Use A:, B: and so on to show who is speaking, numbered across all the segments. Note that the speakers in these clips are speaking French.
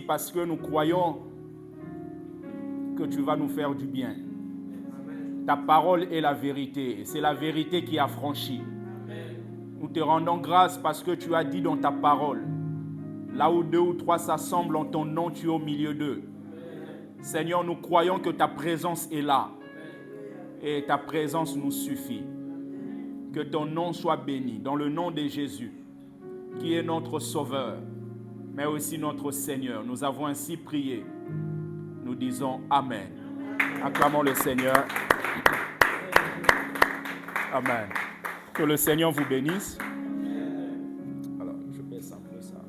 A: Parce que nous croyons que tu vas nous faire du bien. Ta parole est la vérité. C'est la vérité qui affranchit. Nous te rendons grâce parce que tu as dit dans ta parole, là où 2 ou 3 s'assemblent en ton nom, tu es au milieu d'eux. Seigneur, nous croyons que ta présence est là. Et ta présence nous suffit. Que ton nom soit béni dans le nom de Jésus, qui est notre Sauveur, mais aussi notre Seigneur. Nous avons ainsi prié. Nous disons Amen. Acclamons le Seigneur. Amen. Que le Seigneur vous bénisse. Alors, je baisse un peu ça.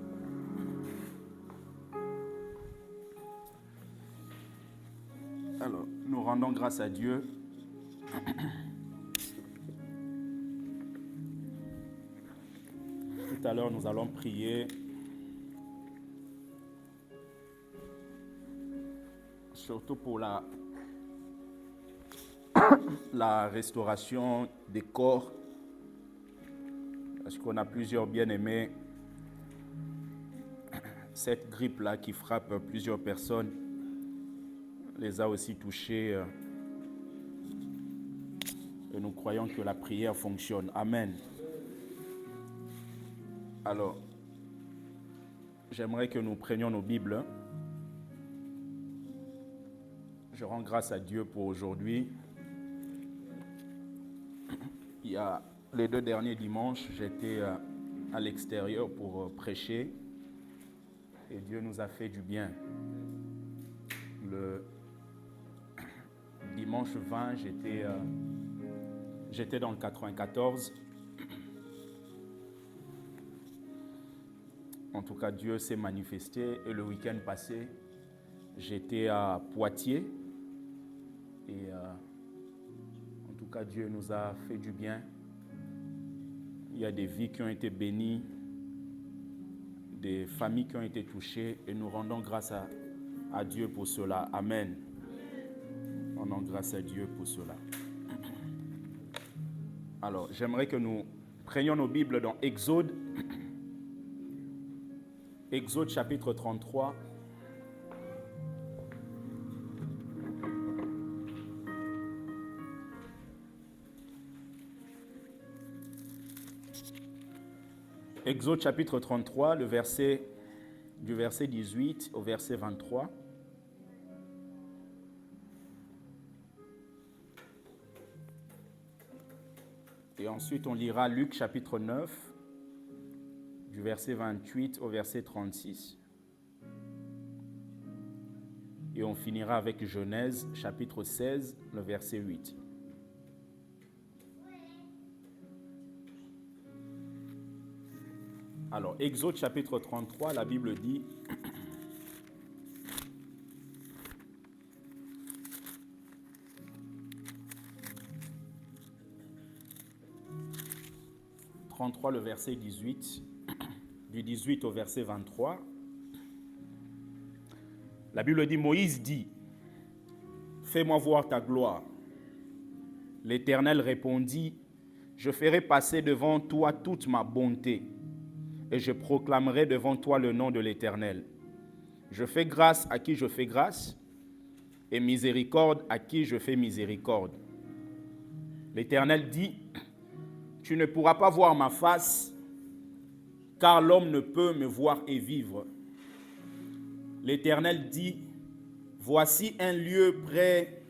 A: Alors, nous rendons grâce à Dieu. Tout à l'heure, nous allons prier surtout pour la restauration des corps, parce qu'on a plusieurs bien-aimés. Cette grippe-là qui frappe plusieurs personnes les a aussi touchés. Et nous croyons que la prière fonctionne. Amen. Alors, j'aimerais que nous prenions nos Bibles. Je rends grâce à Dieu pour aujourd'hui. Il y a les 2 derniers dimanches, j'étais à l'extérieur pour prêcher et Dieu nous a fait du bien. Le dimanche 20, j'étais dans le 94. En tout cas, Dieu s'est manifesté et le week-end passé, j'étais à Poitiers. Et en tout cas, Dieu nous a fait du bien. Il y a des vies qui ont été bénies, des familles qui ont été touchées, et nous rendons grâce à Dieu pour cela. Amen. Rendons grâce à Dieu pour cela. Alors, j'aimerais que nous prenions nos Bibles dans Exode. Exode chapitre 33. Exode chapitre 33, du verset 18 au verset 23. Et ensuite, on lira Luc chapitre 9, du verset 28 au verset 36. Et on finira avec Genèse chapitre 16, le verset 8. Alors, Exode chapitre 33, la Bible dit « 33, le verset 18, du 18 au verset 23. La Bible dit, Moïse dit, « Fais-moi voir ta gloire. » L'Éternel répondit, « Je ferai passer devant toi toute ma bonté, et je proclamerai devant toi le nom de l'Éternel. Je fais grâce à qui je fais grâce, et miséricorde à qui je fais miséricorde. » L'Éternel dit, « Tu ne pourras pas voir ma face, car l'homme ne peut me voir et vivre. » L'Éternel dit, « Voici un lieu près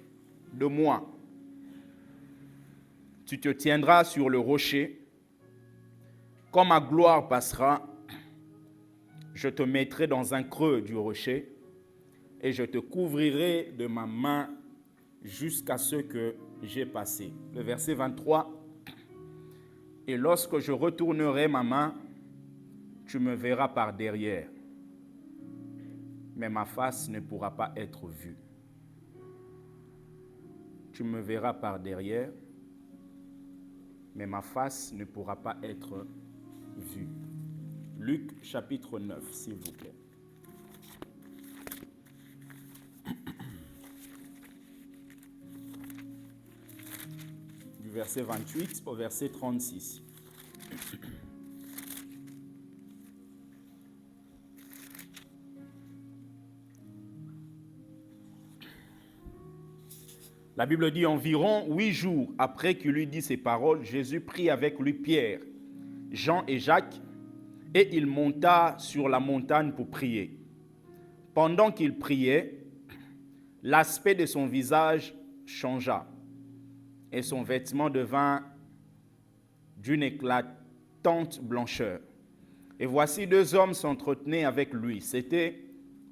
A: de moi. Tu te tiendras sur le rocher. Quand ma gloire passera, je te mettrai dans un creux du rocher et je te couvrirai de ma main jusqu'à ce que j'ai passé. » Le verset 23. « Et lorsque je retournerai ma main, tu me verras par derrière, mais ma face ne pourra pas être vue. » Tu me verras par derrière, mais ma face ne pourra pas être vue. Luc chapitre 9, s'il vous plaît. Du verset 28 au verset 36. La Bible dit environ 8 jours après qu'il lui dit ces paroles, Jésus prit avec lui Pierre, Jean et Jacques, et il monta sur la montagne pour prier. Pendant qu'il priait, l'aspect de son visage changea et son vêtement devint d'une éclatante blancheur. Et voici 2 hommes s'entretenaient avec lui. C'étaient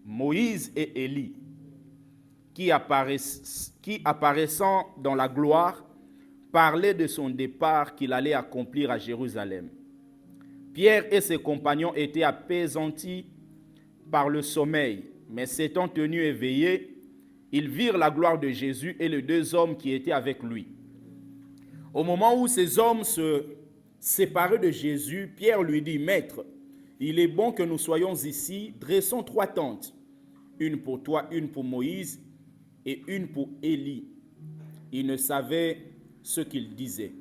A: Moïse et Élie, qui apparaissant dans la gloire, parlaient de son départ qu'il allait accomplir à Jérusalem. Pierre et ses compagnons étaient appesantis par le sommeil, mais s'étant tenus éveillés, ils virent la gloire de Jésus et les 2 hommes qui étaient avec lui. Au moment où ces hommes se séparaient de Jésus, Pierre lui dit, « Maître, il est bon que nous soyons ici, dressons 3 tentes, une pour toi, une pour Moïse et une pour Élie. » Il ne savait ce qu'il disait.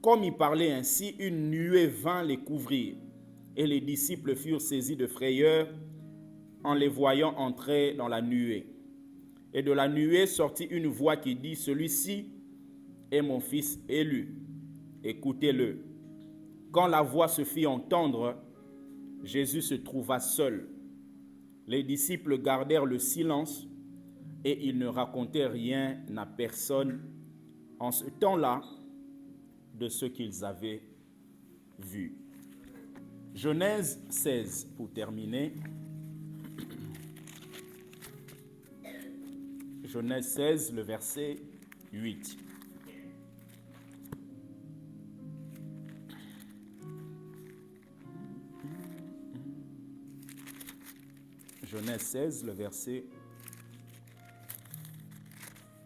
A: Comme il parlait ainsi, une nuée vint les couvrir, et les disciples furent saisis de frayeur en les voyant entrer dans la nuée. Et de la nuée sortit une voix qui dit, « Celui-ci est mon fils élu, écoutez-le. » Quand la voix se fit entendre, Jésus se trouva seul. Les disciples gardèrent le silence et ils ne racontaient rien à personne en ce temps-là de ce qu'ils avaient vu. Genèse 16, pour terminer. Genèse 16, le verset 8. Genèse 16, le verset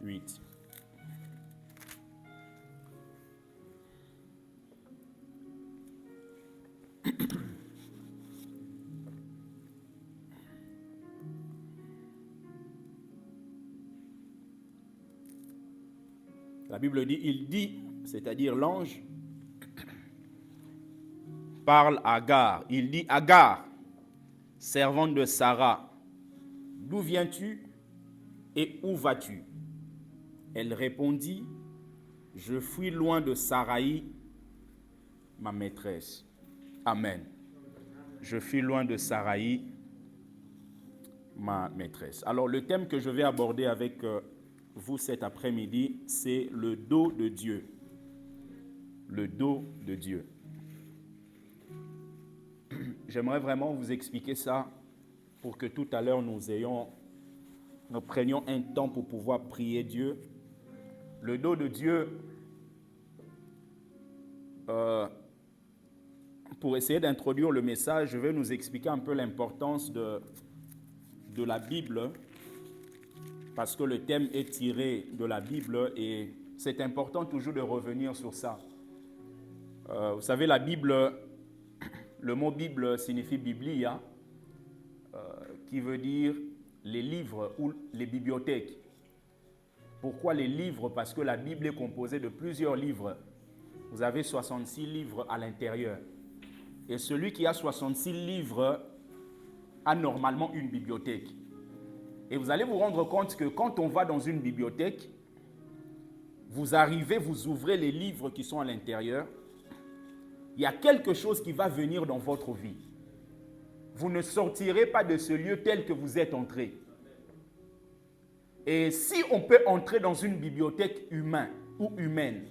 A: 8. La Bible dit, il dit, c'est-à-dire l'ange, parle à Agar. Il dit, Agar, servante de Sarah, d'où viens-tu et où vas-tu? Elle répondit, je fuis loin de Saraï, ma maîtresse. Amen. Je fuis loin de Saraï, ma maîtresse. Alors le thème que je vais aborder avec vous cet après-midi, c'est le dos de Dieu. Le dos de Dieu. J'aimerais vraiment vous expliquer ça pour que tout à l'heure nous prenions un temps pour pouvoir prier Dieu. Le dos de Dieu, pour essayer d'introduire le message, je vais nous expliquer un peu l'importance de la Bible, parce que le thème est tiré de la Bible et c'est important toujours de revenir sur ça. Vous savez, la Bible, le mot Bible signifie Biblia, qui veut dire les livres ou les bibliothèques. Pourquoi les livres? Parce que la Bible est composée de plusieurs livres. Vous avez 66 livres à l'intérieur. Et celui qui a 66 livres a normalement une bibliothèque. Et vous allez vous rendre compte que quand on va dans une bibliothèque, vous arrivez, vous ouvrez les livres qui sont à l'intérieur, il y a quelque chose qui va venir dans votre vie. Vous ne sortirez pas de ce lieu tel que vous êtes entré. Et si on peut entrer dans une bibliothèque humaine ou humaine,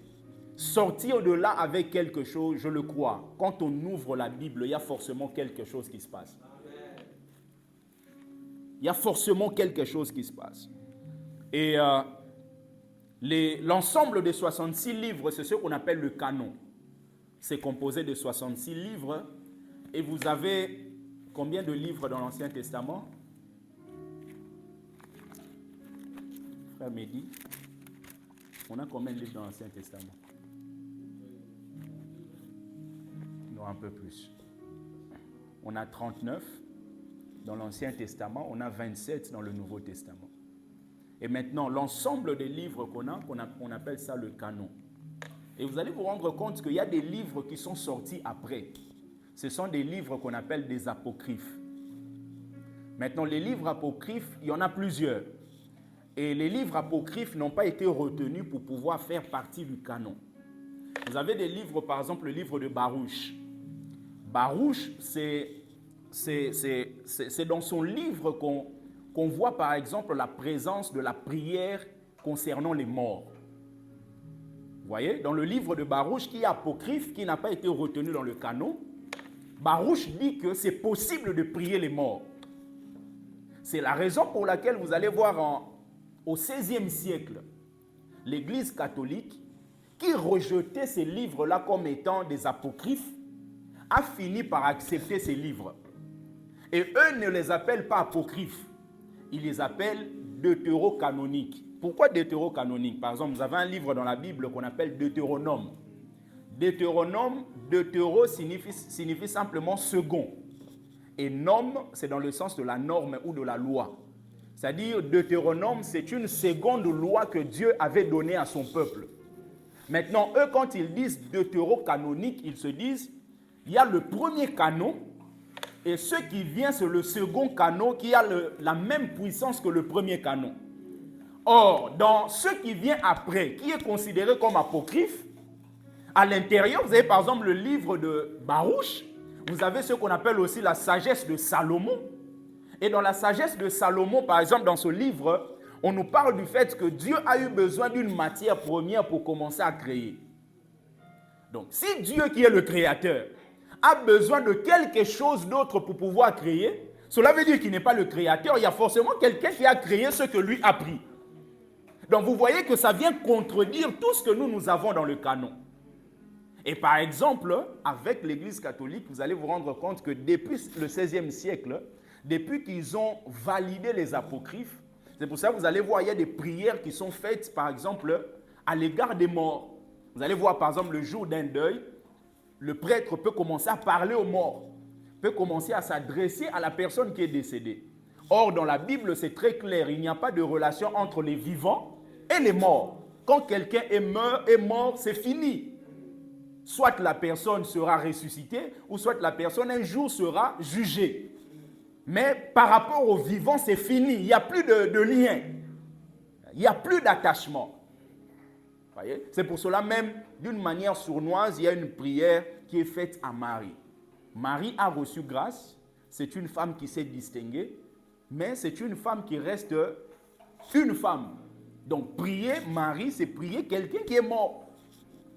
A: sortir de là avec quelque chose, je le crois. Quand on ouvre la Bible, il y a forcément quelque chose qui se passe. Il y a forcément quelque chose qui se passe. Et l'ensemble des 66 livres, c'est ce qu'on appelle le canon. C'est composé de 66 livres. Et vous avez combien de livres dans l'Ancien Testament? Frère Mehdi, on a combien de livres dans l'Ancien Testament? Non, un peu plus. On a 39 dans l'Ancien Testament, on a 27 dans le Nouveau Testament. Et maintenant, l'ensemble des livres on appelle ça le canon. Et vous allez vous rendre compte qu'il y a des livres qui sont sortis après. Ce sont des livres qu'on appelle des apocryphes. Maintenant, les livres apocryphes, il y en a plusieurs. Et les livres apocryphes n'ont pas été retenus pour pouvoir faire partie du canon. Vous avez des livres, par exemple le livre de Baruch. Baruch, c'est dans son livre qu'on voit par exemple la présence de la prière concernant les morts. Vous voyez, dans le livre de Baruch qui est apocryphe, qui n'a pas été retenu dans le canon, Baruch dit que c'est possible de prier les morts. C'est la raison pour laquelle vous allez voir au XVIe siècle, l'Église catholique, qui rejetait ces livres-là comme étant des apocryphes, a fini par accepter ces livres. Et eux ne les appellent pas apocryphes, ils les appellent deutérocanoniques. Pourquoi deutérocanoniques? Par exemple, vous avez un livre dans la Bible qu'on appelle Deutéronome. Deutéro signifie simplement second. Et norme, c'est dans le sens de la norme ou de la loi. C'est-à-dire, Deutéronome, c'est une seconde loi que Dieu avait donnée à son peuple. Maintenant, eux, quand ils disent deutérocanonique, ils se disent, il y a le premier canon, et ce qui vient, c'est le second canon qui a la même puissance que le premier canon. Or, dans ce qui vient après, qui est considéré comme apocryphe, à l'intérieur, vous avez par exemple le livre de Baruch, vous avez ce qu'on appelle aussi la sagesse de Salomon. Et dans la sagesse de Salomon, par exemple, dans ce livre, on nous parle du fait que Dieu a eu besoin d'une matière première pour commencer à créer. Donc, si Dieu qui est le créateur a besoin de quelque chose d'autre pour pouvoir créer, cela veut dire qu'il n'est pas le créateur, il y a forcément quelqu'un qui a créé ce que lui a pris. Donc, vous voyez que ça vient contredire tout ce que nous avons dans le canon. Et par exemple, avec l'Église catholique, vous allez vous rendre compte que depuis le XVIe siècle, depuis qu'ils ont validé les apocryphes, c'est pour ça que vous allez voir, il y a des prières qui sont faites, par exemple, à l'égard des morts. Vous allez voir, par exemple, le jour d'un deuil, le prêtre peut commencer à parler aux morts, peut commencer à s'adresser à la personne qui est décédée. Or, dans la Bible, c'est très clair, il n'y a pas de relation entre les vivants et les morts. Quand quelqu'un est mort, c'est fini. Soit la personne sera ressuscitée, ou soit la personne un jour sera jugée. Mais par rapport aux vivants, c'est fini. Il n'y a plus de lien. Il n'y a plus d'attachement. Voyez? C'est pour cela même, d'une manière sournoise, il y a une prière qui est faite à Marie. Marie a reçu grâce. C'est une femme qui s'est distinguée. Mais c'est une femme qui reste une femme. Donc prier Marie, c'est prier quelqu'un qui est mort.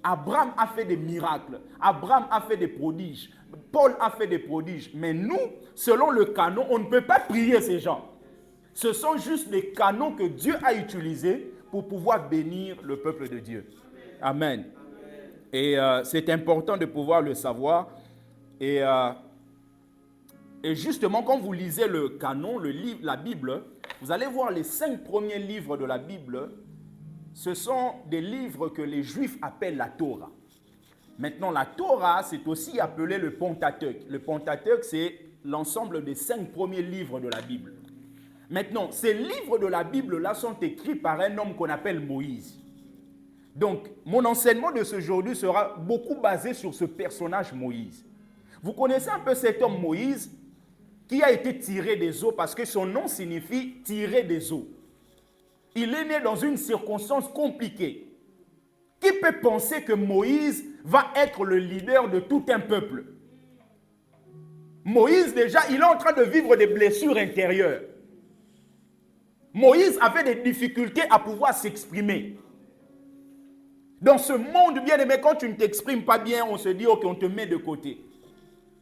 A: Abraham a fait des miracles. Abraham a fait des prodiges. Paul a fait des prodiges. Mais nous, selon le canon, on ne peut pas prier ces gens. Ce sont juste des canons que Dieu a utilisés pour pouvoir bénir le peuple de Dieu. Amen. Et c'est important de pouvoir le savoir. Et justement, quand vous lisez le canon, le livre, la Bible, vous allez voir les 5 premiers livres de la Bible. Ce sont des livres que les Juifs appellent la Torah. Maintenant, la Torah, c'est aussi appelé le Pentateuque. Le Pentateuque, c'est l'ensemble des 5 premiers livres de la Bible. Maintenant, ces livres de la Bible-là sont écrits par un homme qu'on appelle Moïse. Donc, mon enseignement de ce aujourd'hui sera beaucoup basé sur ce personnage Moïse. Vous connaissez un peu cet homme Moïse qui a été tiré des eaux parce que son nom signifie « tirer des eaux ». Il est né dans une circonstance compliquée. Qui peut penser que Moïse va être le leader de tout un peuple? Moïse, déjà, il est en train de vivre des blessures intérieures. Moïse avait des difficultés à pouvoir s'exprimer. Dans ce monde, bien aimé, quand tu ne t'exprimes pas bien, on se dit, ok, on te met de côté.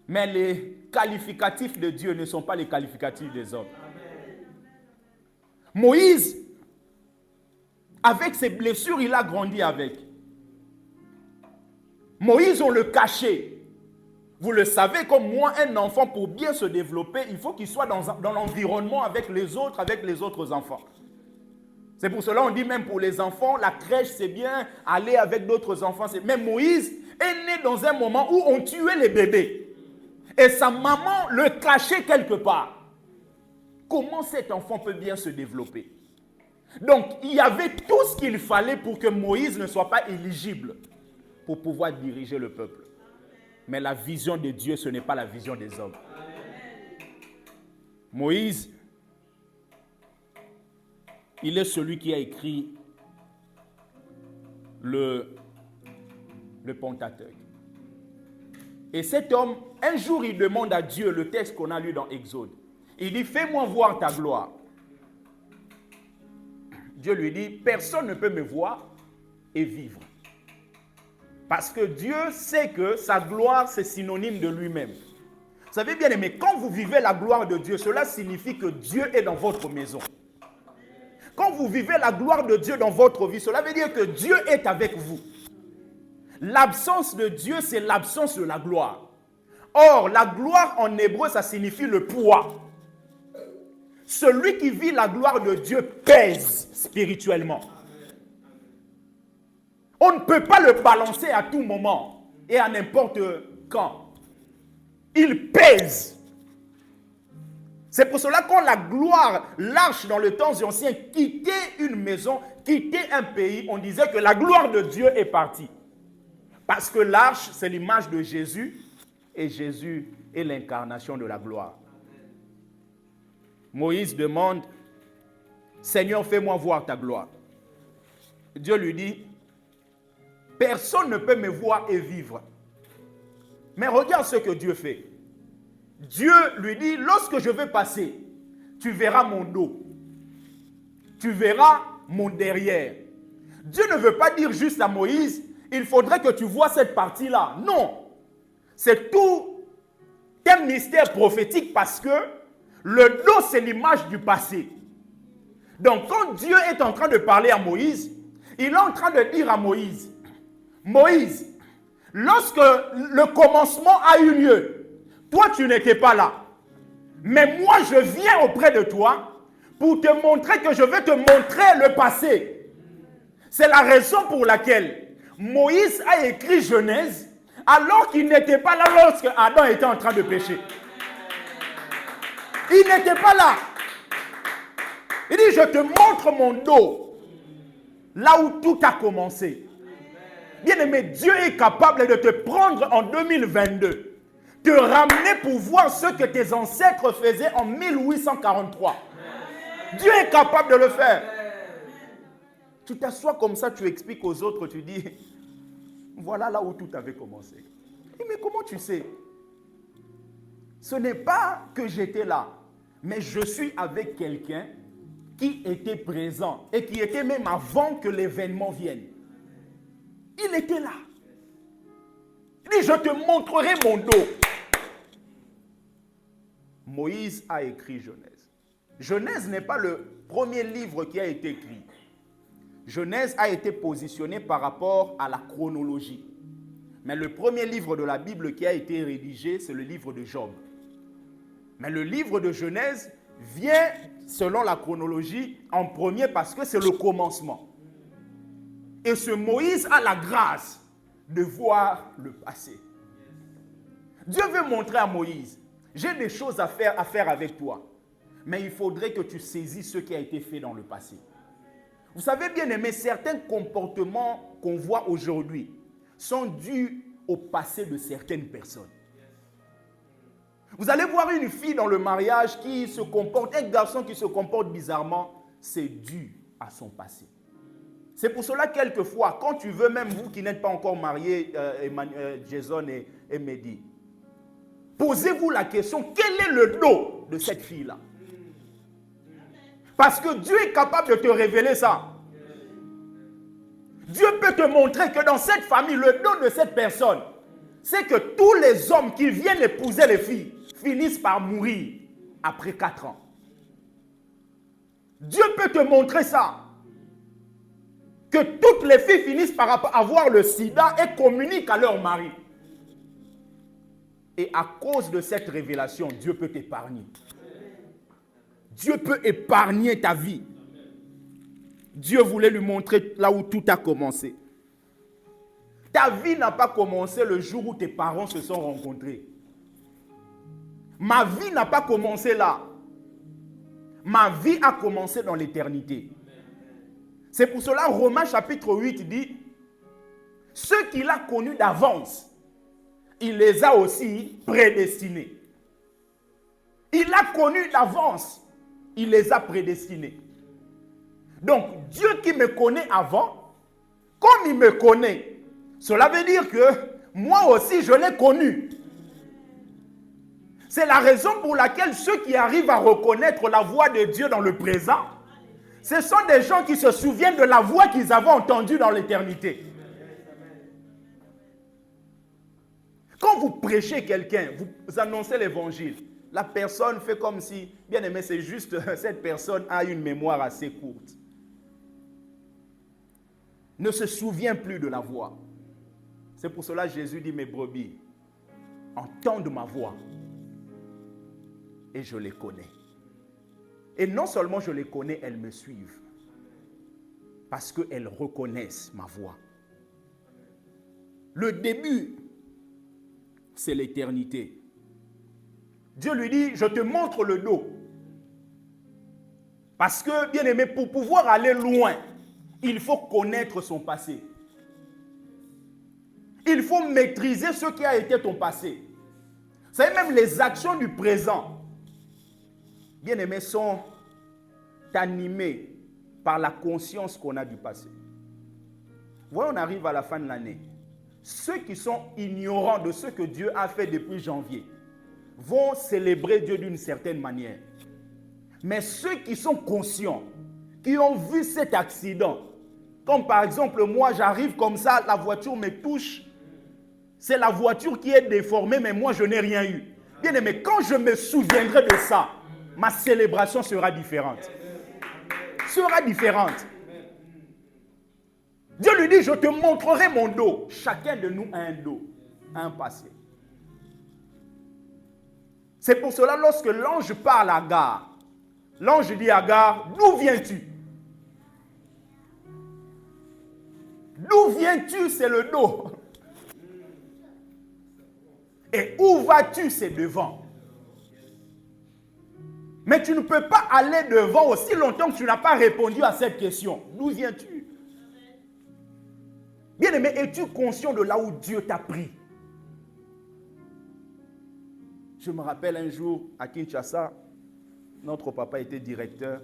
A: Mais les qualificatifs de Dieu ne sont pas les qualificatifs des hommes. Moïse, avec ses blessures, il a grandi avec. Moïse, on le cachait. Vous le savez, comme moi, un enfant, pour bien se développer, il faut qu'il soit dans l'environnement avec les autres enfants. C'est pour cela qu'on dit même pour les enfants, la crèche, c'est bien, aller avec d'autres enfants. Mais Moïse est né dans un moment où on tuait les bébés. Et sa maman le cachait quelque part. Comment cet enfant peut bien se développer? Donc, il y avait tout ce qu'il fallait pour que Moïse ne soit pas éligible pour pouvoir diriger le peuple. Mais la vision de Dieu, ce n'est pas la vision des hommes. Moïse Il est celui qui a écrit le Pentateuque. Et cet homme, un jour, il demande à Dieu le texte qu'on a lu dans Exode. Il dit, fais-moi voir ta gloire. Dieu lui dit, personne ne peut me voir et vivre. Parce que Dieu sait que sa gloire, c'est synonyme de lui-même. Vous savez bien aimé, quand vous vivez la gloire de Dieu, cela signifie que Dieu est dans votre maison. Quand vous vivez la gloire de Dieu dans votre vie, cela veut dire que Dieu est avec vous. L'absence de Dieu, c'est l'absence de la gloire. Or, la gloire en hébreu, ça signifie le poids. Celui qui vit la gloire de Dieu pèse spirituellement. On ne peut pas le balancer à tout moment et à n'importe quand. Il pèse. C'est pour cela quand la gloire, l'arche dans le temps ancien, quittait une maison, quittait un pays, on disait que la gloire de Dieu est partie. Parce que l'arche, c'est l'image de Jésus, et Jésus est l'incarnation de la gloire. Moïse demande, Seigneur, fais-moi voir ta gloire. Dieu lui dit, personne ne peut me voir et vivre. Mais regarde ce que Dieu fait. Dieu lui dit, lorsque je vais passer, tu verras mon dos. Tu verras mon derrière. Dieu ne veut pas dire juste à Moïse, il faudrait que tu vois cette partie-là. Non. C'est tout un mystère prophétique parce que le dos, c'est l'image du passé. Donc, quand Dieu est en train de parler à Moïse, il est en train de dire à Moïse, Moïse, lorsque le commencement a eu lieu, toi, tu n'étais pas là. Mais moi, je viens auprès de toi pour te montrer que je vais te montrer le passé. C'est la raison pour laquelle Moïse a écrit Genèse alors qu'il n'était pas là lorsque Adam était en train de pécher. Il n'était pas là. Il dit, je te montre mon dos, là où tout a commencé. Bien-aimé, Dieu est capable de te prendre en 2022, te ramener pour voir ce que tes ancêtres faisaient en 1843. Dieu est capable de le faire. Tu t'assois comme ça, tu expliques aux autres, tu dis, voilà là où tout avait commencé. Mais comment tu sais? Ce n'est pas que j'étais là, mais je suis avec quelqu'un qui était présent et qui était même avant que l'événement vienne. Il était là. Il dit, je te montrerai mon dos. Moïse a écrit Genèse. Genèse n'est pas le premier livre qui a été écrit. Genèse a été positionné par rapport à la chronologie. Mais le premier livre de la Bible qui a été rédigé, c'est le livre de Job. Mais le livre de Genèse vient, selon la chronologie, en premier parce que c'est le commencement. Et ce Moïse a la grâce de voir le passé. Dieu veut montrer à Moïse, j'ai des choses à faire avec toi, mais il faudrait que tu saisisses ce qui a été fait dans le passé. Vous savez bien aimé, certains comportements qu'on voit aujourd'hui sont dus au passé de certaines personnes. Vous allez voir une fille dans le mariage qui se comporte, un garçon qui se comporte bizarrement, c'est dû à son passé. C'est pour cela, quelquefois, quand tu veux, même vous qui n'êtes pas encore mariés, Jason et Mehdi, posez-vous la question, quel est le dos de cette fille-là? Parce que Dieu est capable de te révéler ça. Dieu peut te montrer que dans cette famille, le dos de cette personne, c'est que tous les hommes qui viennent épouser les filles finissent par mourir après 4 ans. Dieu peut te montrer ça. Que toutes les filles finissent par avoir le sida et communiquent à leur mari. Et à cause de cette révélation, Dieu peut t'épargner. Dieu peut épargner ta vie. Dieu voulait lui montrer là où tout a commencé. Ta vie n'a pas commencé le jour où tes parents se sont rencontrés. Ma vie n'a pas commencé là. Ma vie a commencé dans l'éternité. C'est pour cela Romains chapitre 8 dit, ceux qu'il a connus d'avance, il les a aussi prédestinés. Il a connu d'avance, il les a prédestinés. Donc, Dieu qui me connaît avant, comme il me connaît, cela veut dire que moi aussi, je l'ai connu. C'est la raison pour laquelle ceux qui arrivent à reconnaître la voix de Dieu dans le présent, ce sont des gens qui se souviennent de la voix qu'ils avaient entendue dans l'éternité. Quand vous prêchez quelqu'un, vous annoncez l'évangile, la personne fait comme si, bien aimé, c'est juste cette personne a une mémoire assez courte. Ne se souvient plus de la voix. C'est pour cela que Jésus dit, mes brebis entendent ma voix et je les connais. Et non seulement je les connais, elles me suivent parce qu'elles reconnaissent ma voix. Le début, c'est l'éternité. Dieu lui dit, je te montre le dos. Parce que, bien aimé, pour pouvoir aller loin, il faut connaître son passé. Il faut maîtriser ce qui a été ton passé. Vous savez, même les actions du présent, bien aimé, sont animées par la conscience qu'on a du passé. Voilà, on arrive à la fin de l'année. Ceux qui sont ignorants de ce que Dieu a fait depuis janvier vont célébrer Dieu d'une certaine manière. Mais ceux qui sont conscients, qui ont vu cet accident, comme par exemple moi j'arrive comme ça, la voiture me touche, c'est la voiture qui est déformée, mais moi je n'ai rien eu. Bien aimé, quand je me souviendrai de ça, ma célébration sera différente. Sera différente. Dieu lui dit, je te montrerai mon dos. Chacun de nous a un dos, a un passé. C'est pour cela, lorsque l'ange parle à Agar, l'ange dit à Agar, d'où viens-tu? D'où viens-tu, c'est le dos. Et où vas-tu, c'est devant. Mais tu ne peux pas aller devant aussi longtemps que tu n'as pas répondu à cette question. D'où viens-tu? Bien-aimé, es-tu conscient de là où Dieu t'a pris? Je me rappelle un jour à Kinshasa, notre papa était directeur.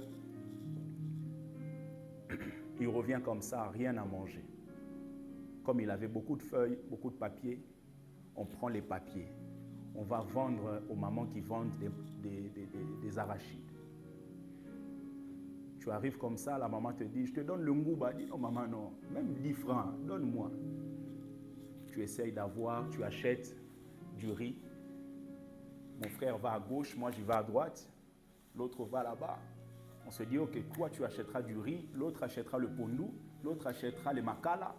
A: Il revient comme ça, rien à manger. Comme il avait beaucoup de feuilles, beaucoup de papiers, on prend les papiers. On va vendre aux mamans qui vendent des arachides. Tu arrives comme ça, la maman te dit, je te donne le ngouba. Dis non maman, non, même 10 francs, donne-moi. Tu essayes d'avoir, tu achètes du riz. Mon frère va à gauche, moi je vais à droite. L'autre va là-bas. On se dit, ok, toi tu achèteras du riz, l'autre achètera le pondou, l'autre achètera les makala.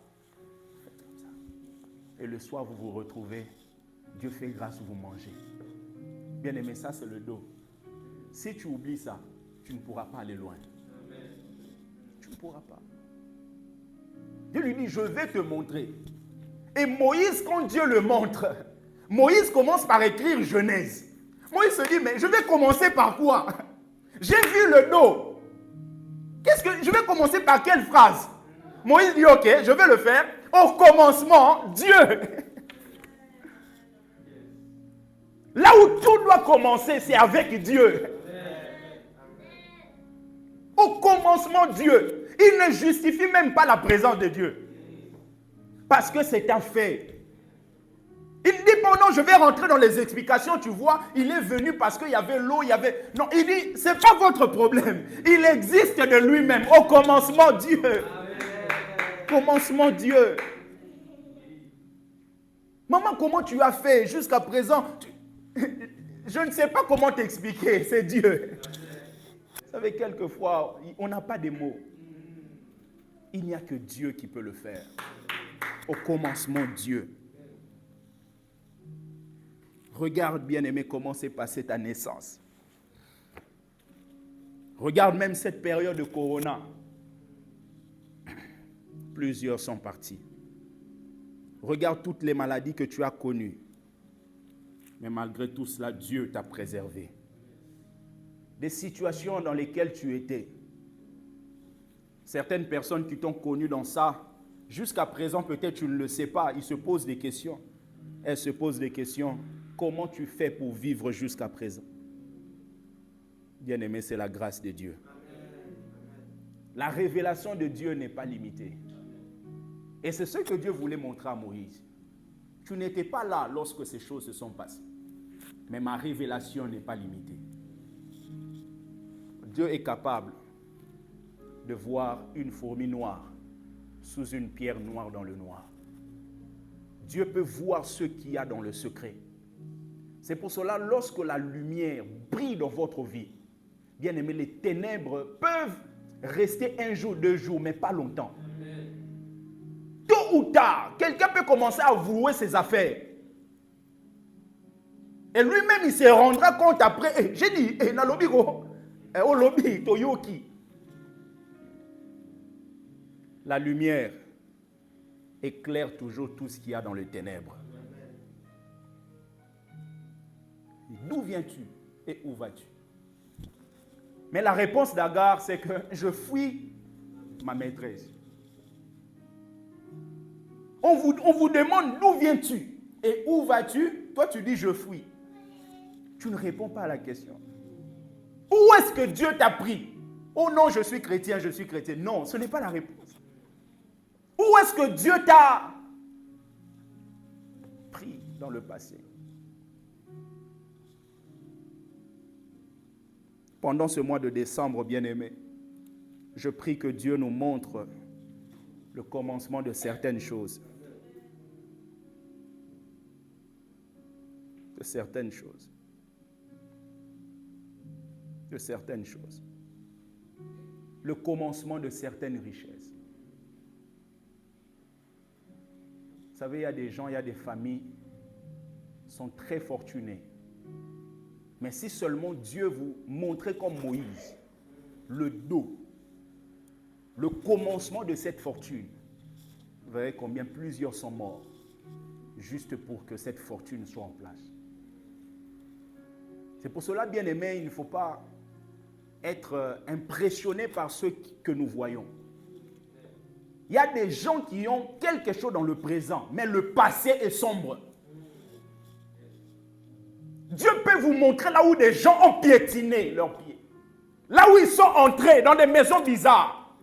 A: Faites comme ça. Et le soir, vous vous retrouvez. Dieu fait grâce, vous mangez. Bien aimé, ça c'est le dos. Si tu oublies ça, tu ne pourras pas aller loin. Tu ne pourras pas. Dieu lui dit, je vais te montrer. Et Moïse, quand Dieu le montre, Moïse commence par écrire Genèse. Moïse se dit, mais je vais commencer par quoi? J'ai vu le dos. Je vais commencer par quelle phrase? Moïse dit, ok, je vais le faire. Au commencement, Dieu. Là où tout doit commencer, c'est avec Dieu. Au commencement, Dieu. Il ne justifie même pas la présence de Dieu. Parce que c'est un fait. Il dit, bon non, je vais rentrer dans les explications, tu vois. Il est venu parce qu'il y avait l'eau, il y avait... Non, il dit, ce n'est pas votre problème. Il existe de lui-même. Au commencement, Dieu. Commencement, Dieu. Maman, comment tu as fait jusqu'à présent? Je ne sais pas comment t'expliquer, c'est Dieu. Vous savez, quelquefois, on n'a pas de mots. Il n'y a que Dieu qui peut le faire. Au commencement, Dieu. Regarde, bien-aimé, comment s'est passée ta naissance. Regarde même cette période de Corona. Plusieurs sont partis. Regarde toutes les maladies que tu as connues. Mais malgré tout cela, Dieu t'a préservé. Des situations dans lesquelles tu étais. Certaines personnes qui t'ont connu dans ça, jusqu'à présent, peut-être tu ne le sais pas, ils se posent des questions. Elles se posent des questions. Comment tu fais pour vivre jusqu'à présent? Bien-aimé, c'est la grâce de Dieu. La révélation de Dieu n'est pas limitée. Et c'est ce que Dieu voulait montrer à Moïse. Tu n'étais pas là lorsque ces choses se sont passées. Mais ma révélation n'est pas limitée. Dieu est capable de voir une fourmi noire sous une pierre noire dans le noir. Dieu peut voir ce qu'il y a dans le secret. C'est pour cela, lorsque la lumière brille dans votre vie, bien aimé, les ténèbres peuvent rester un jour, 2 jours, mais pas longtemps. Tôt ou tard, quelqu'un peut commencer à vouer ses affaires. Et lui-même, il se rendra compte après. J'ai dit, la lumière éclaire toujours tout ce qu'il y a dans les ténèbres. D'où viens-tu et où vas-tu? Mais la réponse d'Agar, c'est que je fuis ma maîtresse. On vous demande d'où viens-tu et où vas-tu? Toi, tu dis je fuis. Tu ne réponds pas à la question. Où est-ce que Dieu t'a pris? Oh non, je suis chrétien, je suis chrétien. Non, ce n'est pas la réponse. Où est-ce que Dieu t'a pris dans le passé? Pendant ce mois de décembre, bien-aimés, je prie que Dieu nous montre le commencement de certaines choses. De certaines choses. De certaines choses. Le commencement de certaines richesses. Vous savez, il y a des gens, il y a des familles qui sont très fortunées. Mais si seulement Dieu vous montrait comme Moïse le dos, le commencement de cette fortune, vous verrez combien plusieurs sont morts juste pour que cette fortune soit en place. C'est pour cela, bien aimé, il ne faut pas être impressionné par ce que nous voyons. Il y a des gens qui ont quelque chose dans le présent, mais le passé est sombre. Dieu peut vous montrer là où des gens ont piétiné leurs pieds. Là où ils sont entrés dans des maisons bizarres.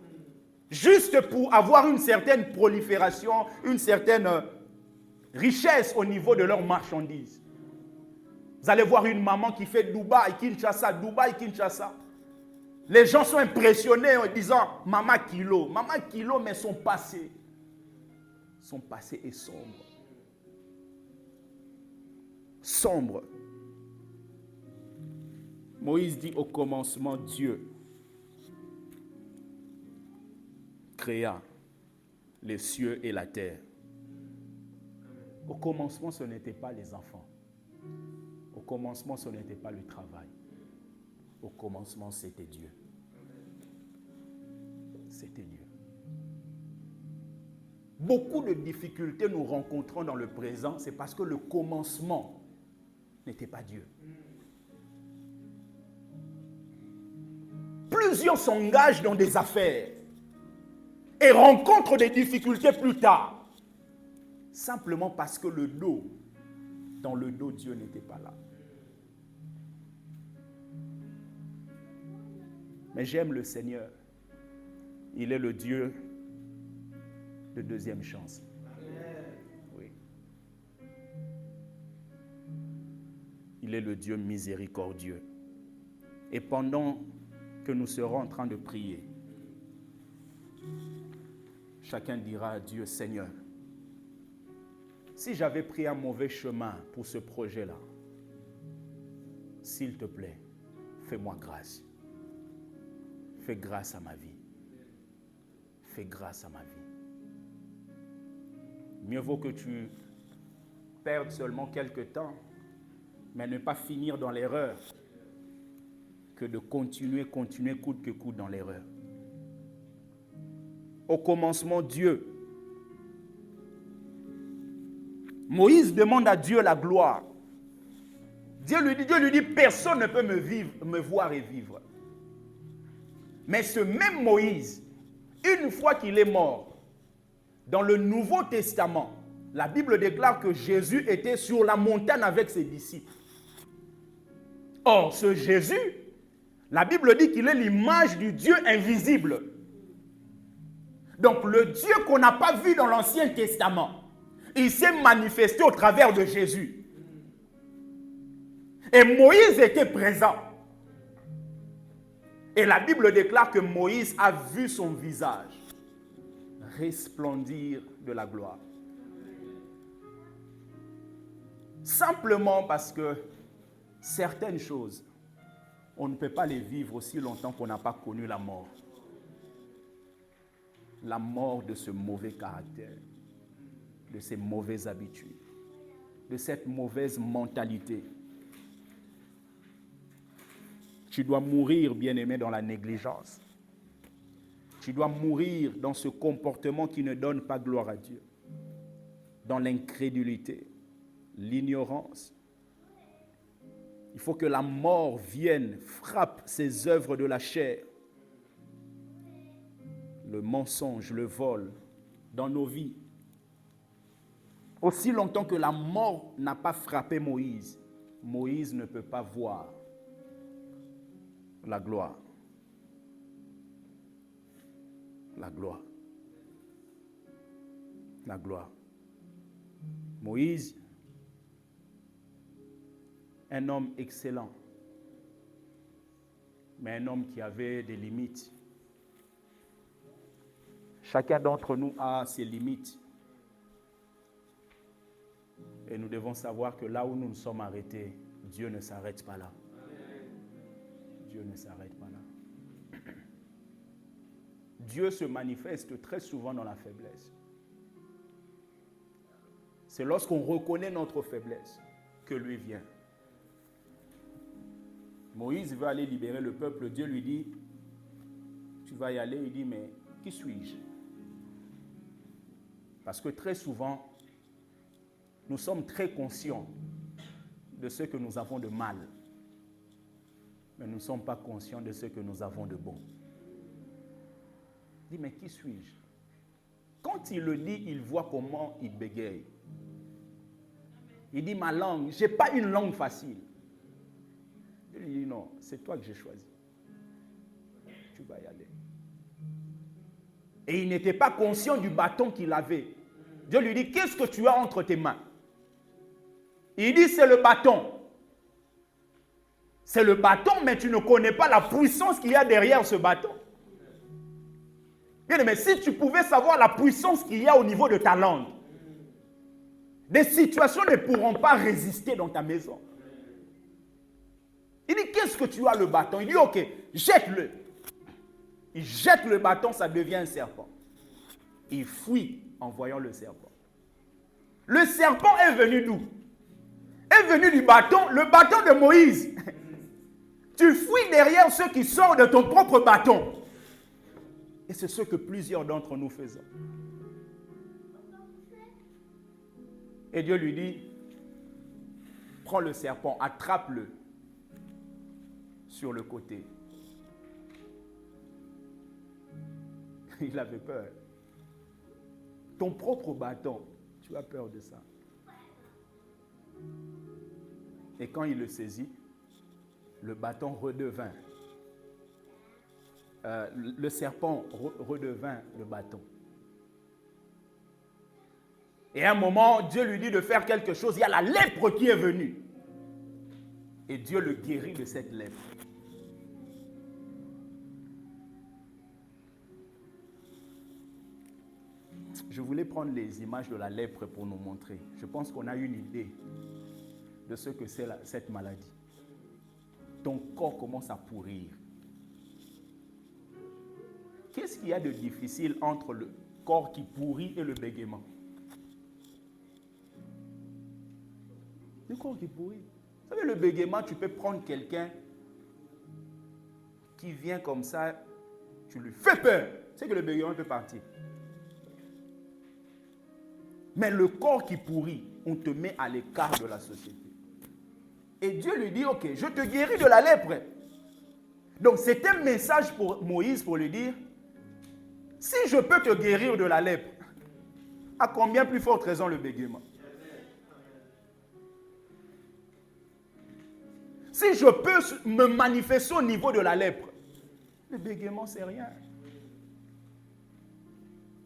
A: Juste pour avoir une certaine prolifération, une certaine richesse au niveau de leurs marchandises. Vous allez voir une maman qui fait Dubaï, Kinshasa. Les gens sont impressionnés en disant Maman Kilo, mais son passé est sombre. Sombre. Moïse dit au commencement, Dieu créa les cieux et la terre. Au commencement, ce n'était pas les enfants. Au commencement, ce n'était pas le travail. Au commencement, c'était Dieu. C'était Dieu. Beaucoup de difficultés nous rencontrons dans le présent, c'est parce que le commencement n'était pas Dieu. Plusieurs s'engagent dans des affaires et rencontrent des difficultés plus tard. Simplement parce que dans le dos, Dieu n'était pas là. Mais j'aime le Seigneur. Il est le Dieu de deuxième chance. Oui. Il est le Dieu miséricordieux. Et pendant que nous serons en train de prier, chacun dira à Dieu, Seigneur, si j'avais pris un mauvais chemin pour ce projet-là, s'il te plaît, fais-moi grâce. Fais grâce à ma vie. Fais grâce à ma vie. Mieux vaut que tu perdes seulement quelques temps, mais ne pas finir dans l'erreur, que de continuer coûte que coûte dans l'erreur. Au commencement, Dieu. Moïse demande à Dieu la gloire. Dieu lui dit, personne ne peut me voir et vivre. Mais ce même Moïse, une fois qu'il est mort, dans le Nouveau Testament, la Bible déclare que Jésus était sur la montagne avec ses disciples. Or, ce Jésus, la Bible dit qu'il est l'image du Dieu invisible. Donc le Dieu qu'on n'a pas vu dans l'Ancien Testament, il s'est manifesté au travers de Jésus. Et Moïse était présent. Et la Bible déclare que Moïse a vu son visage resplendir de la gloire. Simplement parce que certaines choses, on ne peut pas les vivre aussi longtemps qu'on n'a pas connu la mort. La mort de ce mauvais caractère, de ces mauvaises habitudes, de cette mauvaise mentalité. Tu dois mourir, bien-aimé, dans la négligence. Tu dois mourir dans ce comportement qui ne donne pas gloire à Dieu. Dans l'incrédulité, l'ignorance. Il faut que la mort vienne, frappe ces œuvres de la chair. Le mensonge, le vol, dans nos vies. Aussi longtemps que la mort n'a pas frappé Moïse, Moïse ne peut pas voir la gloire. La gloire. La gloire. Moïse, un homme excellent, mais un homme qui avait des limites. Chacun d'entre nous a ses limites. Et nous devons savoir que là où nous nous sommes arrêtés, Dieu ne s'arrête pas là. Dieu ne s'arrête pas là. Dieu se manifeste très souvent dans la faiblesse. C'est lorsqu'on reconnaît notre faiblesse que lui vient. Moïse veut aller libérer le peuple. Dieu lui dit, tu vas y aller. Il dit, mais qui suis-je? Parce que très souvent, nous sommes très conscients de ce que nous avons de mal. Mais nous ne sommes pas conscients de ce que nous avons de bon. Il dit, mais qui suis-je? Quand il le dit, il voit comment il bégaye. Il dit, ma langue, je n'ai pas une langue facile. Il lui dit, non, c'est toi que j'ai choisi. Tu vas y aller. Et il n'était pas conscient du bâton qu'il avait. Dieu lui dit, qu'est-ce que tu as entre tes mains? Il dit, c'est le bâton. C'est le bâton, mais tu ne connais pas la puissance qu'il y a derrière ce bâton. Bien, mais si tu pouvais savoir la puissance qu'il y a au niveau de ta langue, des situations ne pourront pas résister dans ta maison. Il dit, qu'est-ce que tu as le bâton? Il dit, ok, jette-le. Il jette le bâton, ça devient un serpent. Il fuit en voyant le serpent. Le serpent est venu d'où? Est venu du bâton, le bâton de Moïse. Tu fuis derrière ceux qui sortent de ton propre bâton. Et c'est ce que plusieurs d'entre nous faisons. Et Dieu lui dit, prends le serpent, attrape-le sur le côté. Il avait peur. Ton propre bâton, tu as peur de ça. Et quand il le saisit, le bâton redevint. Le serpent redevint le bâton. Et à un moment, Dieu lui dit de faire quelque chose. Il y a la lèpre qui est venue. Et Dieu le guérit de cette lèpre. Je voulais prendre les images de la lèpre pour nous montrer. Je pense qu'on a une idée de ce que c'est cette maladie. Ton corps commence à pourrir. Qu'est-ce qu'il y a de difficile entre le corps qui pourrit et le bégaiement? Le corps qui pourrit. Vous savez, le bégaiement, tu peux prendre quelqu'un qui vient comme ça, tu lui fais peur. C'est que le bégaiement peut partir. Mais le corps qui pourrit, on te met à l'écart de la société. Et Dieu lui dit, ok, je te guéris de la lèpre. Donc c'est un message pour Moïse pour lui dire, si je peux te guérir de la lèpre, à combien plus forte raison le bégaiement? Si je peux me manifester au niveau de la lèpre, le bégaiement c'est rien.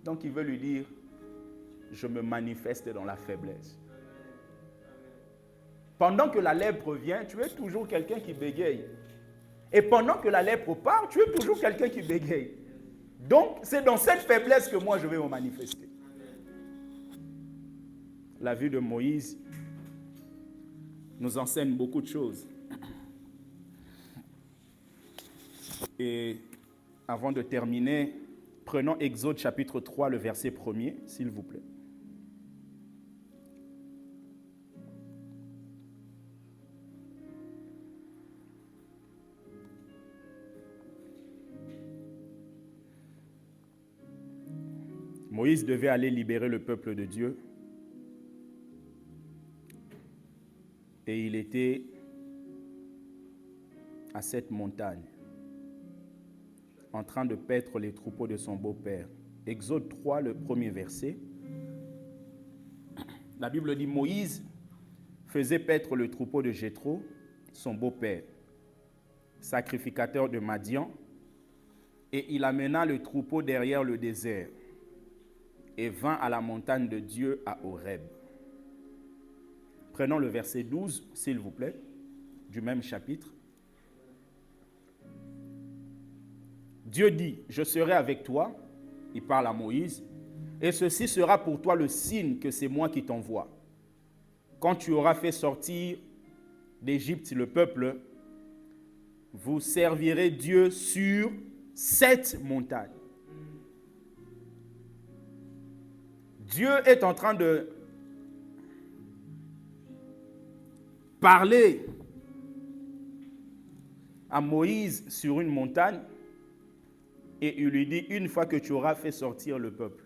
A: Donc il veut lui dire, je me manifeste dans la faiblesse. Pendant que la lèpre vient, tu es toujours quelqu'un qui bégaye. Et pendant que la lèpre part, tu es toujours quelqu'un qui bégaye. Donc, c'est dans cette faiblesse que moi, je vais me manifester. La vie de Moïse nous enseigne beaucoup de choses. Et avant de terminer, prenons Exode chapitre 3, le verset 1er, s'il vous plaît. Moïse devait aller libérer le peuple de Dieu. Et il était à cette montagne, en train de paître les troupeaux de son beau-père. Exode 3, le premier verset. La Bible dit, Moïse faisait paître le troupeau de Jéthro, son beau-père, sacrificateur de Madian, et il amena le troupeau derrière le désert et vint à la montagne de Dieu à Horeb. Prenons le verset 12, s'il vous plaît, du même chapitre. Dieu dit, je serai avec toi, il parle à Moïse, et ceci sera pour toi le signe que c'est moi qui t'envoie. Quand tu auras fait sortir d'Égypte le peuple, vous servirez Dieu sur cette montagne. Dieu est en train de parler à Moïse sur une montagne et il lui dit, une fois que tu auras fait sortir le peuple,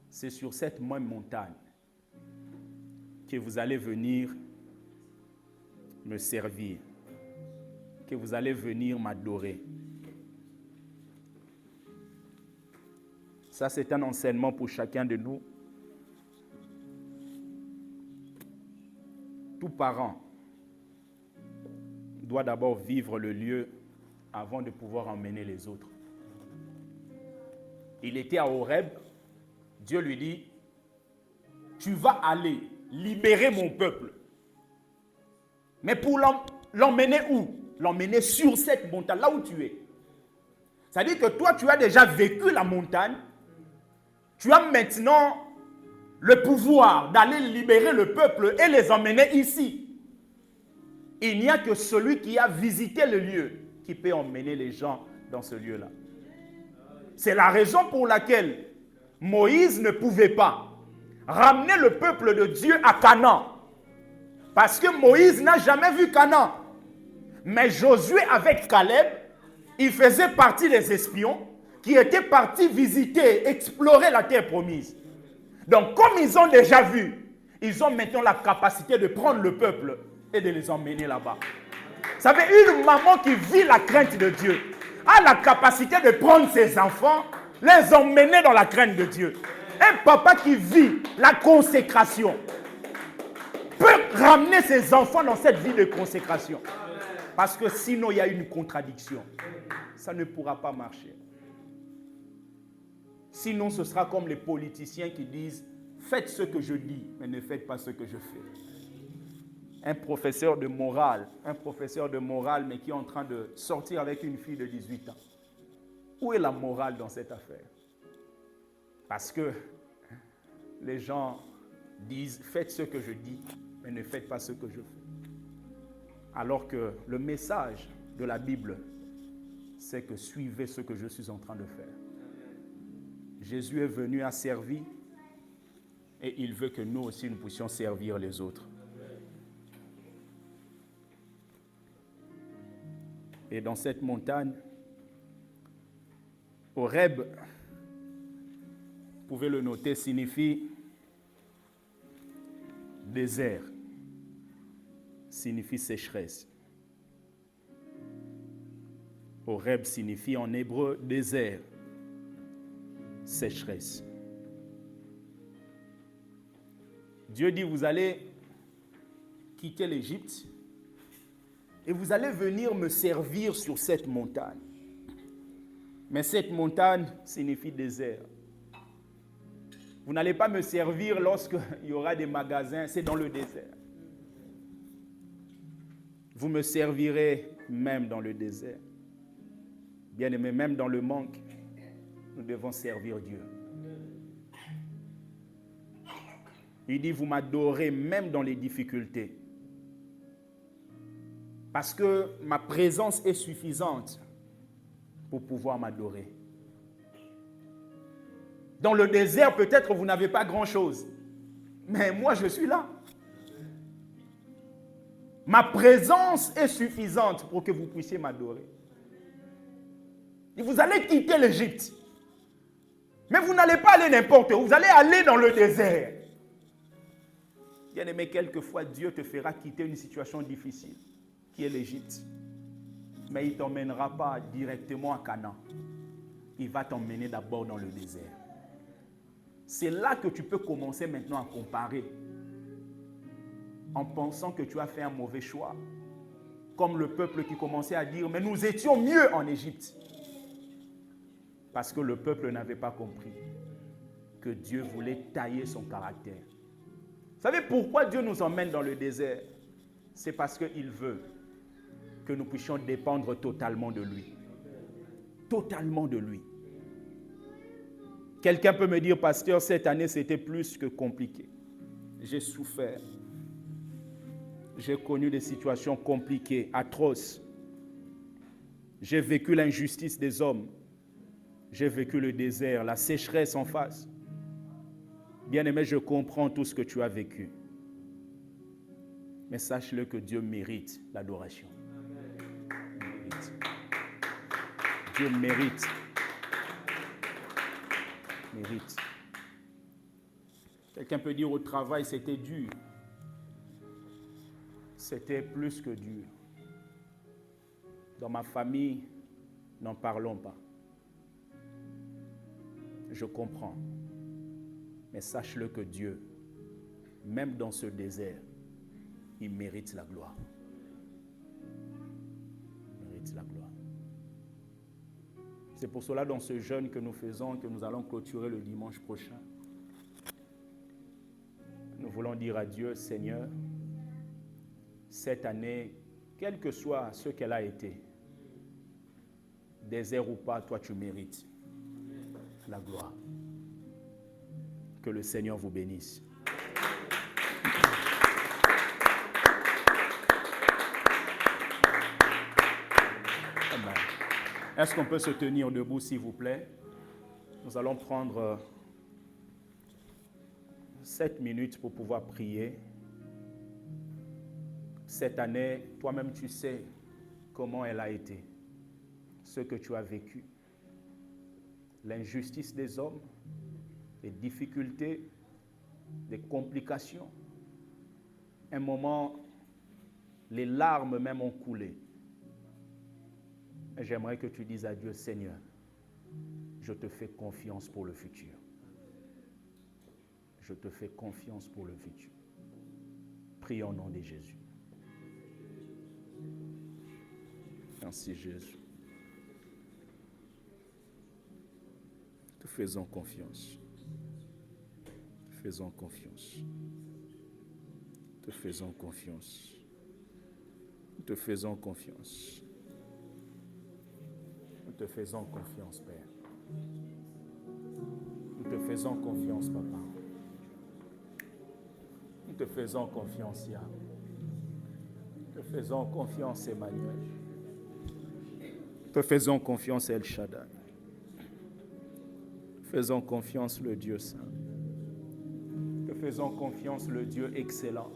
A: c'est sur cette même montagne que vous allez venir me servir, que vous allez venir m'adorer. Ça, c'est un enseignement pour chacun de nous. Tout parent doit d'abord vivre le lieu avant de pouvoir emmener les autres. Il était à Horeb. Dieu lui dit, tu vas aller libérer mon peuple. Mais pour l'emmener où? L'emmener sur cette montagne, là où tu es. C'est-à-dire que toi, tu as déjà vécu la montagne. Tu as maintenant le pouvoir d'aller libérer le peuple et les emmener ici. Il n'y a que celui qui a visité le lieu qui peut emmener les gens dans ce lieu-là. C'est la raison pour laquelle Moïse ne pouvait pas ramener le peuple de Dieu à Canaan. Parce que Moïse n'a jamais vu Canaan. Mais Josué avec Caleb, il faisait partie des espions qui étaient partis visiter, explorer la terre promise. Donc, comme ils ont déjà vu, ils ont maintenant la capacité de prendre le peuple et de les emmener là-bas. Vous savez, une maman qui vit la crainte de Dieu a la capacité de prendre ses enfants, les emmener dans la crainte de Dieu. Un papa qui vit la consécration peut ramener ses enfants dans cette vie de consécration. Parce que sinon, il y a une contradiction. Ça ne pourra pas marcher. Sinon, ce sera comme les politiciens qui disent « Faites ce que je dis, mais ne faites pas ce que je fais. » Un professeur de morale, mais qui est en train de sortir avec une fille de 18 ans. Où est la morale dans cette affaire? Parce que les gens disent « Faites ce que je dis, mais ne faites pas ce que je fais. » Alors que le message de la Bible, c'est que suivez ce que je suis en train de faire. Jésus est venu à servir et il veut que nous aussi nous puissions servir les autres. Et dans cette montagne, Horeb, vous pouvez le noter, signifie désert, signifie sécheresse. Horeb signifie en hébreu désert, sécheresse. Dieu dit, vous allez quitter l'Égypte et vous allez venir me servir sur cette montagne. Mais cette montagne signifie désert. Vous n'allez pas me servir lorsqu'il y aura des magasins, c'est dans le désert. Vous me servirez même dans le désert. Bien-aimés, même dans le manque, nous devons servir Dieu. Il dit, vous m'adorez même dans les difficultés. Parce que ma présence est suffisante pour pouvoir m'adorer. Dans le désert, peut-être vous n'avez pas grand-chose. Mais moi, je suis là. Ma présence est suffisante pour que vous puissiez m'adorer. Et vous allez quitter l'Égypte. Mais vous n'allez pas aller n'importe où. Vous allez aller dans le désert. Bien-aimé, quelquefois, Dieu te fera quitter une situation difficile, qui est l'Égypte. Mais il ne t'emmènera pas directement à Canaan. Il va t'emmener d'abord dans le désert. C'est là que tu peux commencer maintenant à comparer. En pensant que tu as fait un mauvais choix. Comme le peuple qui commençait à dire, mais nous étions mieux en Égypte. Parce que le peuple n'avait pas compris que Dieu voulait tailler son caractère. Vous savez pourquoi Dieu nous emmène dans le désert? C'est parce qu'il veut que nous puissions dépendre totalement de lui. Totalement de lui. Quelqu'un peut me dire, pasteur, cette année c'était plus que compliqué. J'ai souffert. J'ai connu des situations compliquées, atroces. J'ai vécu l'injustice des hommes. J'ai vécu le désert, la sécheresse en face. Bien-aimé, je comprends tout ce que tu as vécu. Mais sache-le que Dieu mérite l'adoration. Dieu mérite. Mérite. Quelqu'un peut dire au travail, c'était dur. C'était plus que dur. Dans ma famille, n'en parlons pas. Je comprends. Mais sache-le que Dieu, même dans ce désert, il mérite la gloire. Il mérite la gloire. C'est pour cela, dans ce jeûne que nous faisons, que nous allons clôturer le dimanche prochain, nous voulons dire à Dieu, Seigneur, cette année, quel que soit ce qu'elle a été, désert ou pas, toi tu mérites la gloire. Que le Seigneur vous bénisse. Amen. Est-ce qu'on peut se tenir debout, s'il vous plaît? Nous allons prendre 7 minutes pour pouvoir prier. Cette année, toi-même tu sais comment elle a été, ce que tu as vécu, l'injustice des hommes, des difficultés, des complications. Un moment, les larmes même ont coulé. Et j'aimerais que tu dises à Dieu, Seigneur, je te fais confiance pour le futur. Je te fais confiance pour le futur. Prie au nom de Jésus. Merci Jésus. Te faisons confiance. Te faisons confiance. Te faisons confiance. Te faisons confiance. Nous te faisons confiance, Père. Nous te faisons confiance, Papa. Nous te faisons confiance, Yah. Nous te faisons confiance, Emmanuel. Nous te faisons confiance, El Shaddai. Faisons confiance, le Dieu Saint. Nous te faisons confiance, le Dieu excellent.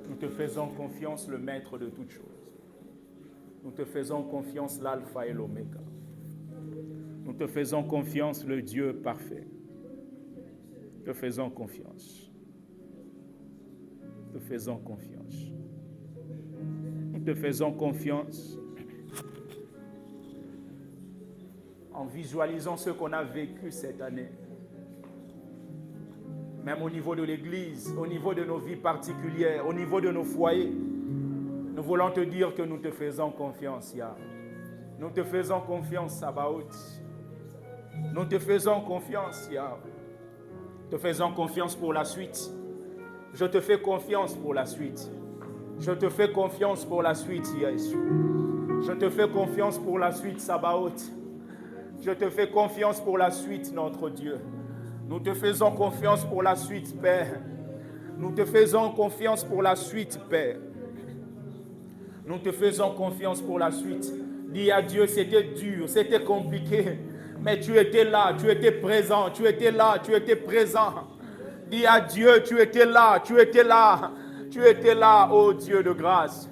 A: Nous te faisons confiance, le Maître de toutes choses. Nous te faisons confiance, l'Alpha et l'Oméga. Nous te faisons confiance, le Dieu parfait. Nous te faisons confiance. Nous te faisons confiance. Nous te faisons confiance en visualisant ce qu'on a vécu cette année. Même au niveau de l'Église, au niveau de nos vies particulières, au niveau de nos foyers. Nous voulons te dire que nous te faisons confiance, Yah. Nous te faisons confiance, Sabaoth. Nous te faisons confiance, Yah. Te faisons confiance pour la suite. Je te fais confiance pour la suite. Je te fais confiance pour la suite, Jésus. Je te fais confiance pour la suite, Sabaoth. Je te fais confiance pour la suite, notre Dieu. Nous te faisons confiance pour la suite, Père. Nous te faisons confiance pour la suite, Père. Nous te faisons confiance pour la suite. Dis à Dieu, c'était dur, c'était compliqué. Mais tu étais là, tu étais présent, tu étais là, tu étais présent. Dis à Dieu, tu étais là, tu étais là. Tu étais là, ô Dieu de grâce.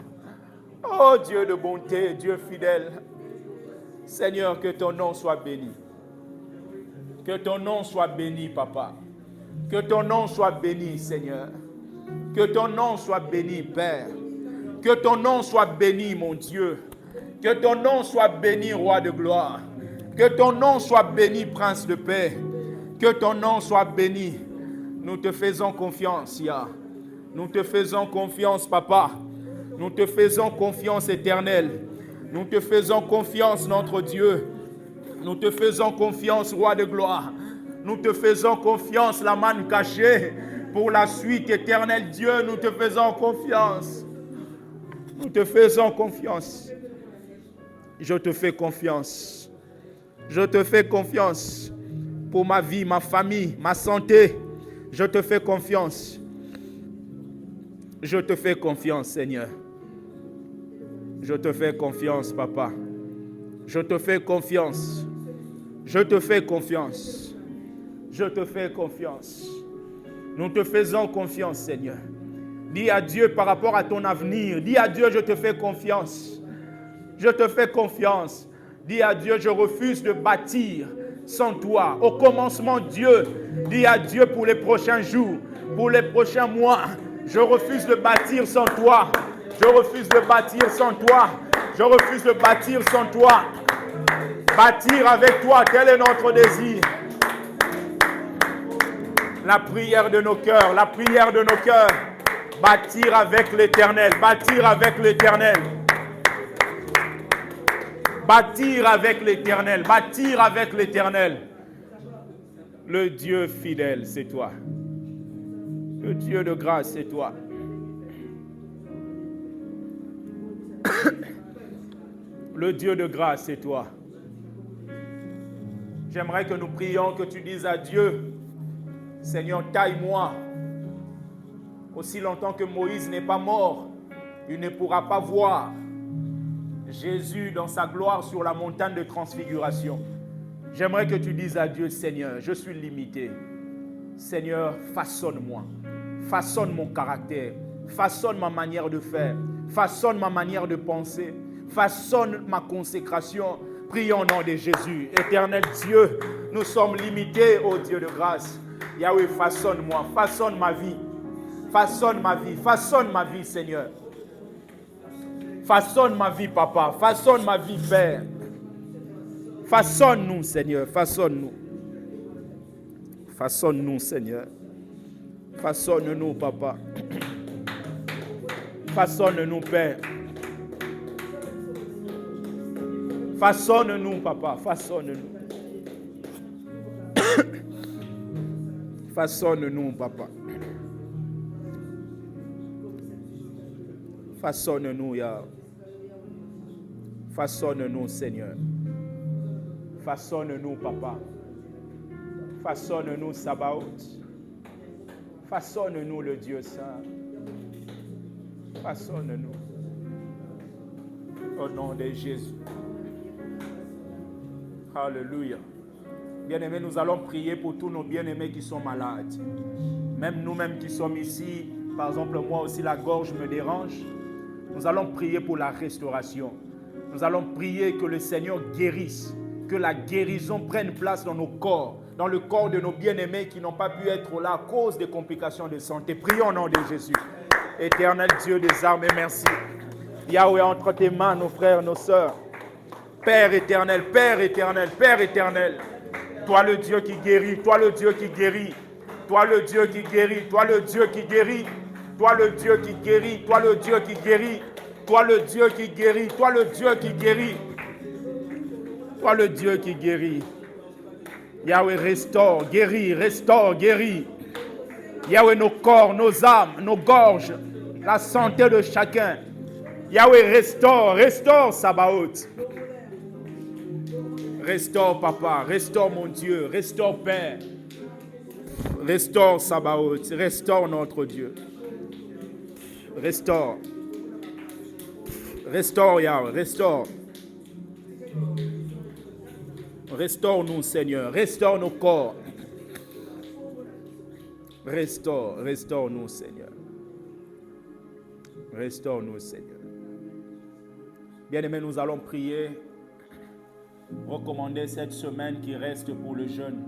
A: Ô Dieu de bonté, Dieu fidèle. Seigneur, que ton nom soit béni. Que ton nom soit béni, Papa. Que ton nom soit béni, Seigneur. Que ton nom soit béni, Père. Que ton nom soit béni, mon Dieu. Que ton nom soit béni, Roi de gloire. Que ton nom soit béni, Prince de paix. Que ton nom soit béni. Nous te faisons confiance, Yah. Nous te faisons confiance, Papa. Nous te faisons confiance, Éternel. Nous te faisons confiance, notre Dieu. Nous te faisons confiance, Roi de gloire. Nous te faisons confiance, la manne cachée. Pour la suite, Éternel Dieu, nous te faisons confiance. Nous te faisons confiance. Je te fais confiance. Je te fais confiance pour ma vie, ma famille, ma santé. Je te fais confiance. Je te fais confiance, Seigneur. Je te fais confiance, Papa. Je te fais confiance. Je te fais confiance. Je te fais confiance. Nous te faisons confiance, Seigneur. Dis à Dieu par rapport à ton avenir. Dis à Dieu, je te fais confiance. Je te fais confiance. Dis à Dieu, je refuse de bâtir sans toi. Au commencement, Dieu. Dis à Dieu pour les prochains jours, pour les prochains mois. Je refuse de bâtir sans toi. Je refuse de bâtir sans toi. Je refuse de bâtir sans toi. Bâtir avec toi, tel est notre désir. La prière de nos cœurs, la prière de nos cœurs. Bâtir avec l'Éternel, bâtir avec l'Éternel. Bâtir avec l'Éternel, bâtir avec l'Éternel. Le Dieu fidèle, c'est toi. Le Dieu de grâce, c'est toi. Le Dieu de grâce, c'est toi. J'aimerais que nous prions, que tu dises à Dieu, Seigneur, taille-moi. Aussi longtemps que Moïse n'est pas mort, il ne pourra pas voir Jésus dans sa gloire sur la montagne de transfiguration. J'aimerais que tu dises à Dieu, Seigneur, je suis limité. Seigneur, façonne-moi. Façonne mon caractère. Façonne ma manière de faire. Façonne ma manière de penser. Façonne ma consécration. Prions au nom de Jésus. Éternel Dieu, nous sommes limités, ô Dieu de grâce. Yahweh, façonne-moi. Façonne ma vie. Façonne ma vie. Façonne ma vie, Seigneur. Façonne ma vie, Papa. Façonne ma vie, Père. Façonne-nous, Seigneur. Façonne-nous. Façonne-nous, Seigneur. Façonne-nous, Papa. Façonne-nous, Père. Façonne-nous, Papa. Façonne-nous. Façonne-nous, Papa. Façonne-nous, Yah. Façonne-nous, Seigneur. Façonne-nous, Papa. Façonne-nous, Sabaoth. Façonne-nous, le Dieu Saint. Façonne-nous. Au nom de Jésus. Alléluia. Bien-aimés, nous allons prier pour tous nos bien-aimés qui sont malades. Même nous-mêmes qui sommes ici, par exemple, moi aussi, la gorge me dérange. Nous allons prier pour la restauration. Nous allons prier que le Seigneur guérisse, que la guérison prenne place dans nos corps, dans le corps de nos bien-aimés qui n'ont pas pu être là à cause des complications de santé. Prions au nom de Jésus. Éternel Dieu des armées, merci. Yahweh, entre tes mains, nos frères, nos sœurs. Père éternel, Père éternel, Père éternel. Toi le Dieu qui guérit, toi le Dieu qui guérit. Toi le Dieu qui guérit, toi le Dieu qui guérit. Toi le Dieu qui guérit, toi le Dieu qui guérit. Toi le Dieu qui guérit, toi le Dieu qui guérit. Toi le Dieu qui guérit. Yahweh, restaure, guéris, restaure, guéris. Yahweh, nos corps, nos âmes, nos gorges, la santé de chacun. Yahweh, restaure, restaure, Sabaoth. Restaure, Papa, restaure, mon Dieu, restaure, Père. Restaure, Sabaoth, restaure notre Dieu. Restaure. Restaure, Yahweh, restaure. Restaure-nous, Seigneur, restaure nos corps. Restaure-nous, Seigneur. Restaure-nous, Seigneur. Bien-aimés, nous allons prier, recommander cette semaine qui reste pour le jeûne.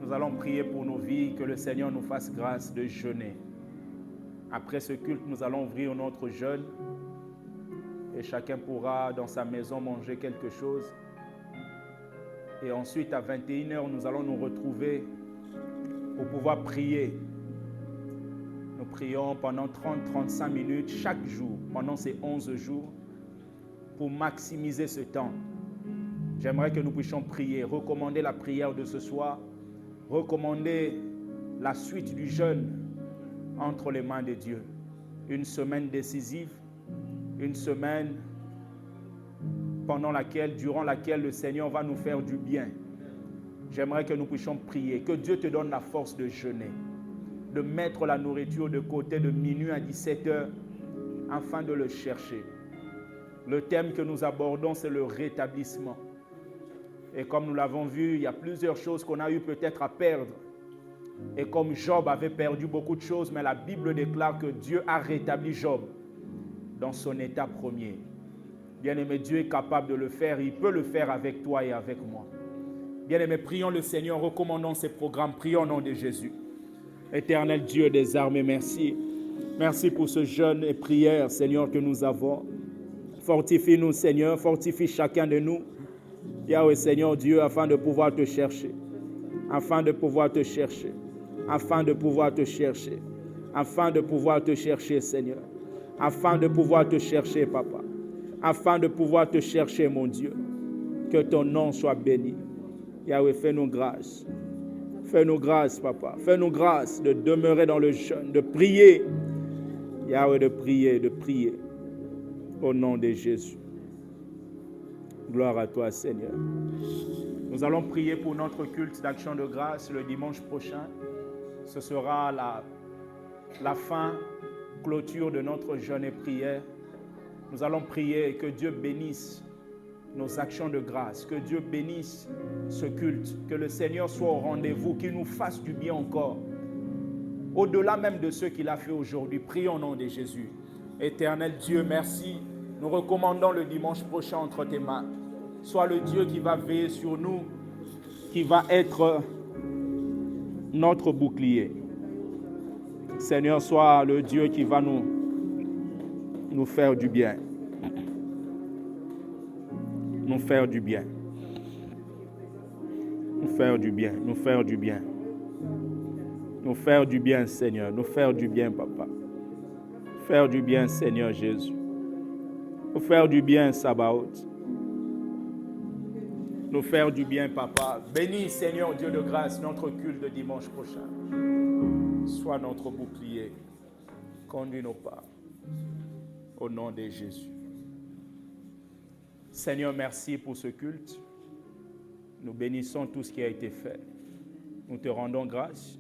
A: Nous allons prier pour nos vies, que le Seigneur nous fasse grâce de jeûner. Après ce culte, nous allons ouvrir notre jeûne et chacun pourra dans sa maison manger quelque chose. Et ensuite, à 21h, nous allons nous retrouver pour pouvoir prier. Nous prions pendant 30-35 minutes chaque jour, pendant ces 11 jours, pour maximiser ce temps. J'aimerais que nous puissions prier, recommander la prière de ce soir, recommander la suite du jeûne entre les mains de Dieu. Une semaine décisive, une semaine durant laquelle le Seigneur va nous faire du bien. J'aimerais que nous puissions prier, que Dieu te donne la force de jeûner, de mettre la nourriture de côté de minuit à 17h afin de le chercher. Le thème que nous abordons, c'est le rétablissement. Et comme nous l'avons vu, il y a plusieurs choses qu'on a eu peut-être à perdre. Et comme Job avait perdu beaucoup de choses, mais la Bible déclare que Dieu a rétabli Job dans son état premier. Bien-aimé, Dieu est capable de le faire. Il peut le faire avec toi et avec moi. Bien-aimé, prions le Seigneur, recommandons ces programmes. Prions au nom de Jésus. Éternel Dieu des armées, merci. Merci pour ce jeûne et prière, Seigneur, que nous avons. Fortifie-nous, Seigneur. Fortifie chacun de nous. Yahweh, Seigneur Dieu, afin de pouvoir te chercher. Afin de pouvoir te chercher. Afin de pouvoir te chercher. Afin de pouvoir te chercher, Seigneur. Afin de pouvoir te chercher, Papa. Afin de pouvoir te chercher, mon Dieu. Que ton nom soit béni. Yahweh, fais-nous grâce. Fais-nous grâce, Papa. Fais-nous grâce de demeurer dans le jeûne, de prier. Yahweh, de prier. Au nom de Jésus. Gloire à toi, Seigneur. Nous allons prier pour notre culte d'action de grâce le dimanche prochain. Ce sera la fin, clôture de notre jeûne et prière. Nous allons prier que Dieu bénisse nos actions de grâce, que Dieu bénisse ce culte, que le Seigneur soit au rendez-vous, qu'il nous fasse du bien encore. Au-delà même de ce qu'il a fait aujourd'hui, prions au nom de Jésus. Éternel Dieu, merci. Nous recommandons le dimanche prochain entre tes mains. Sois le Dieu qui va veiller sur nous, qui va être notre bouclier. Seigneur, sois le Dieu qui va nous faire du bien. Nous faire du bien. Nous faire du bien. Nous faire du bien. Nous faire du bien, Seigneur. Nous faire du bien, Papa. Faire du bien, Seigneur Jésus. Nous faire du bien, Sabaoth. Nous faire du bien, Papa. Bénis, Seigneur Dieu de grâce, notre culte de dimanche prochain. Sois notre bouclier. Conduis nos pas. Au nom de Jésus. Seigneur, merci pour ce culte. Nous bénissons tout ce qui a été fait. Nous te rendons grâce.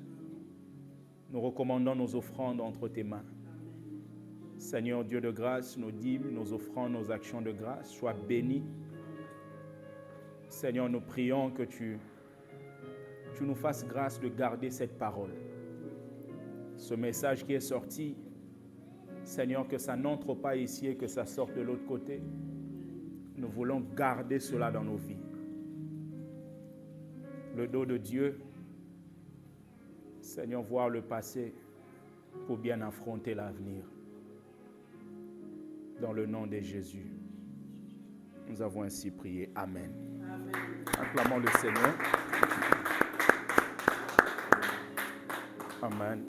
A: Nous recommandons nos offrandes entre tes mains. Seigneur Dieu de grâce, nos dîmes, nos offrandes, nos actions de grâce soient bénies. Seigneur, nous prions que tu nous fasses grâce de garder cette parole. Ce message qui est sorti, Seigneur, que ça n'entre pas ici et que ça sorte de l'autre côté. Nous voulons garder cela dans nos vies. Le dos de Dieu, Seigneur, voir le passé pour bien affronter l'avenir. Dans le nom de Jésus, nous avons ainsi prié. Amen. Amen. Acclamons le Seigneur. Amen.